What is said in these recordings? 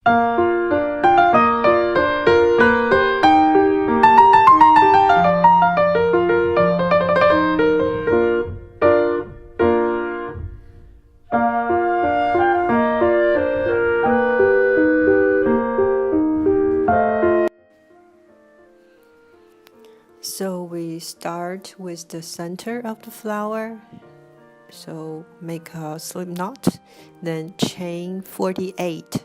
So we start with the center of the flower. So make a slip knot, then chain 48.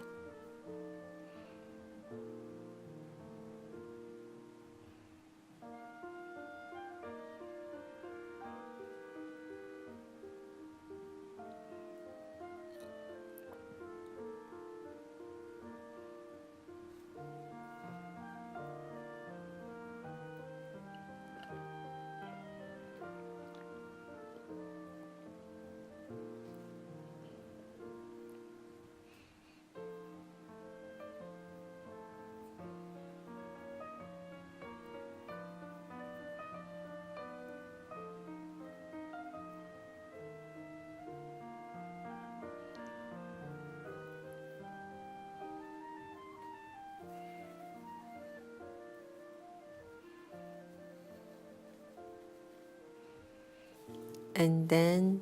And then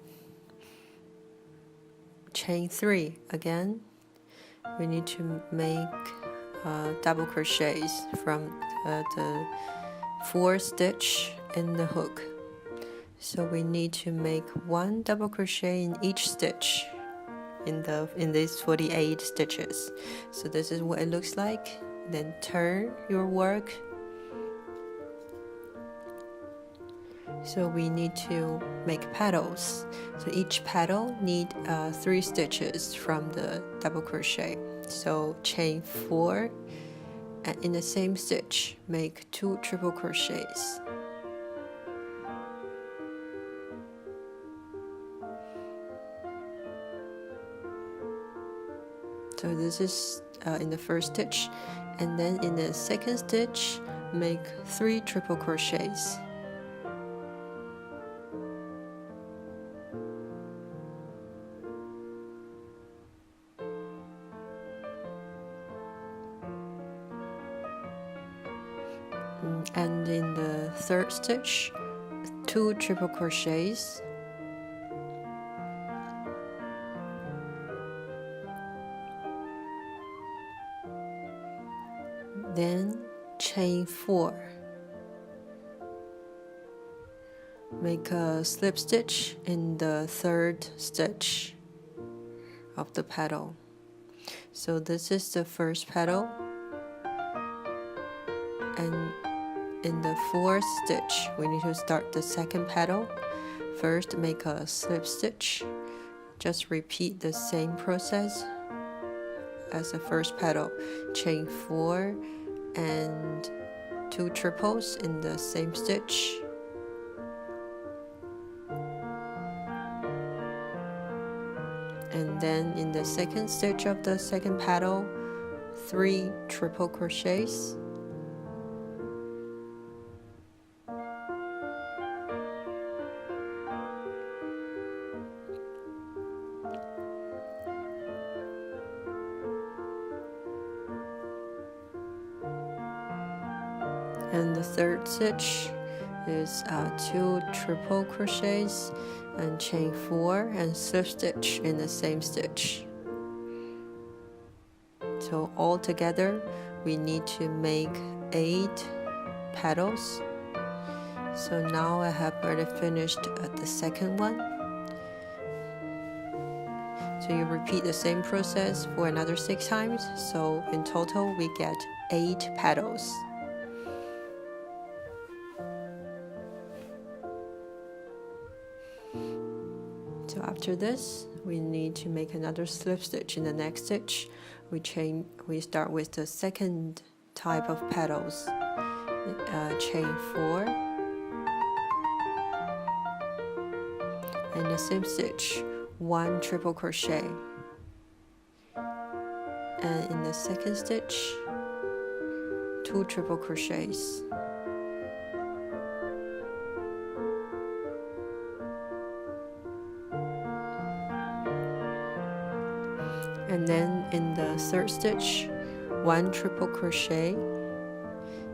chain 3 again. We need to make double crochets from the 4th stitch in the hook. So we need to make 1 double crochet in each stitch in these 48 stitches. So this is what it looks like. Then turn your work. So we need to make petals. So each petal need 3 stitches from the double crochet. So chain 4, and in the same stitch make 2 triple crochets. So this is in the first stitch, and then in the second stitch make 3 triple crochets. And in the third stitch, 2 triple crochets. Then chain 4. Make a slip stitch in the third stitch of the petal. So this is the first petal, and in the 4th stitch we need to start the second petal. First make a slip stitch. Just repeat the same process as the first petal. Chain 4 and 2 triples in the same stitch. And then in the second stitch of the second petal, 3 triple crochets. And the third stitch is 2 triple crochets and chain 4 and slip stitch in the same stitch. So all together we need to make 8 petals. So now I have already finished the second one. So you repeat the same process for another 6 times. So in total we get 8 petals. So after this, we need to make another slip stitch in the next stitch. We start with the second type of petals. Chain 4, and the same stitch, 1 triple crochet, and in the second stitch, 2 triple crochets. And then in the third stitch, 1 triple crochet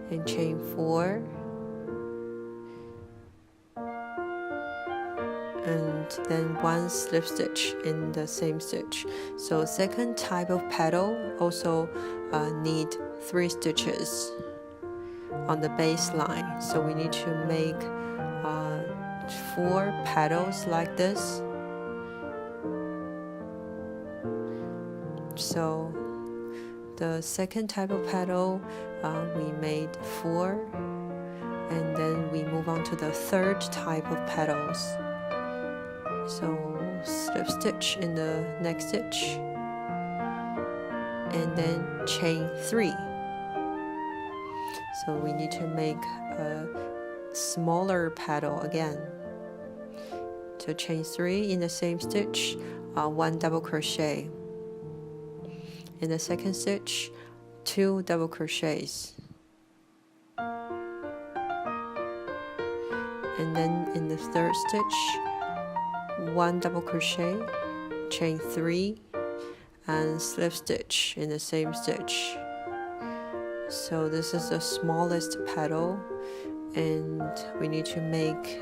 and chain 4, and then 1 slip stitch in the same stitch. So second type of petal also need 3 stitches on the baseline. So we need to make 4 petals like this. So the second type of petal, we made 4, and then we move on to the third type of petals. So slip stitch in the next stitch, and then chain 3. So we need to make a smaller petal again. So chain 3 in the same stitch, 1 double crochet. In the second stitch, 2 double crochets. And then in the third stitch, 1 double crochet, chain 3, and slip stitch in the same stitch. So this is the smallest petal, and we need to make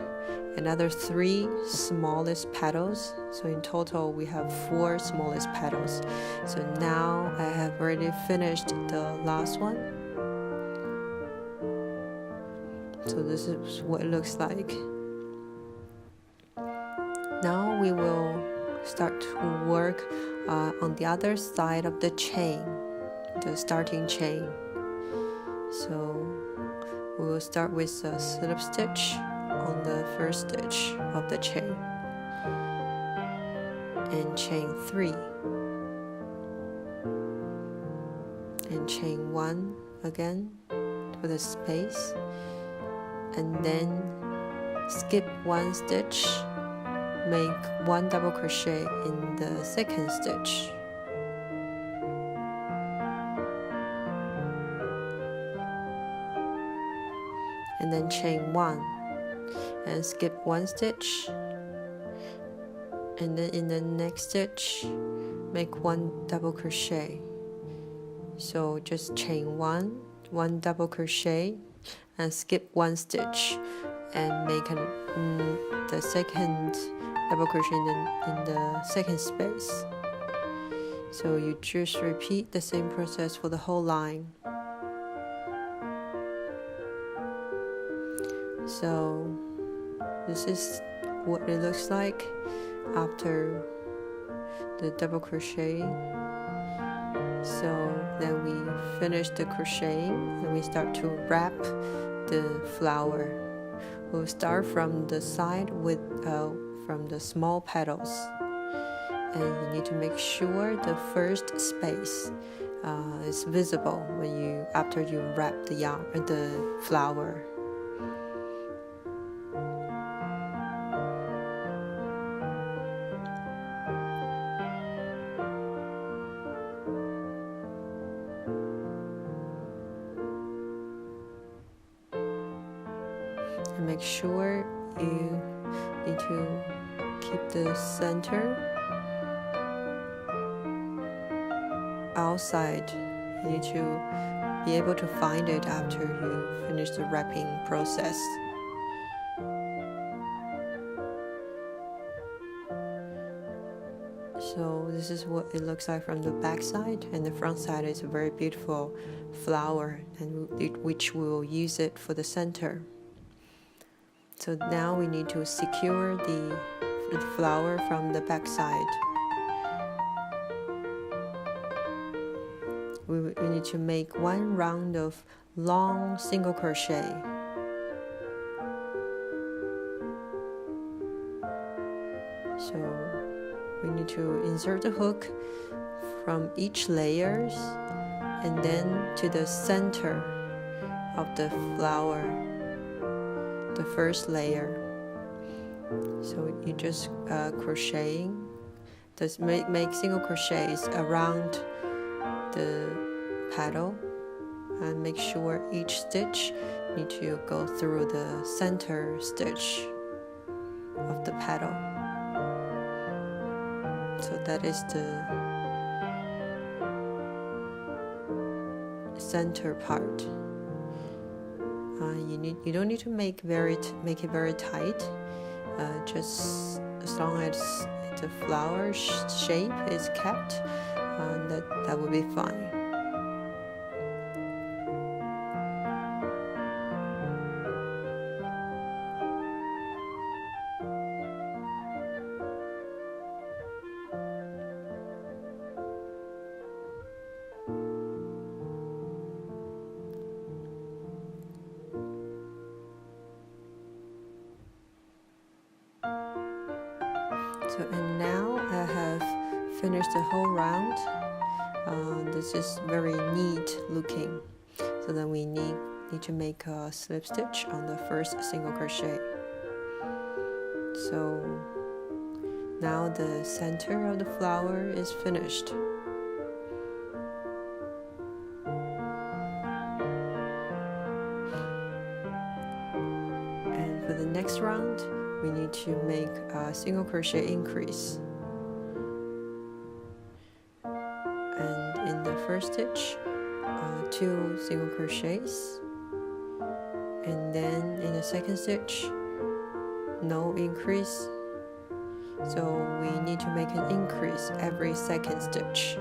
another 3 smallest petals. So in total we have 4 smallest petals. So now I have already finished the last one. So this is what it looks like. Now we will start to work on the other side of the chain, the starting chain. So we will start with a slip stitch on the first stitch of the chain and chain 3 and chain 1 again for the space, and then skip 1 stitch, make 1 double crochet in the second stitch, and then chain 1 and skip 1 stitch, and then in the next stitch make 1 double crochet. So just chain 1 double crochet and skip 1 stitch and make the second double crochet in the second space. So you just repeat the same process for the whole line. So this is what it looks like after the double crochet. So then we finish the crocheting and we start to wrap the flower. We'll start from the side with from the small petals, and you need to make sure the first space is visible after you wrap the flower. And make sure you need to keep the center outside. You need to be able to find it after you finish the wrapping process. So this is what it looks like from the back side, and the front side is a very beautiful flower, and which we will use it for the center. So now we need to secure the flower from the back side. We need to make 1 round of long single crochet. So we need to insert the hook from each layers and then to the center of the flower, the first layer. So you just crocheting, just make single crochets around the petal, and make sure each stitch need to go through the center stitch of the petal. So that is the center part. You don't need to make it very tight. Just as long as the flower shape is kept, that will be fine. And now I have finished the whole round. This is very neat looking. So then we need to make a slip stitch on the first single crochet. So now the center of the flower is finished. And for the next round, we need to make a single crochet increase. And in the first stitch, 2 single crochets. And then in the second stitch, no increase. So we need to make an increase every second stitch.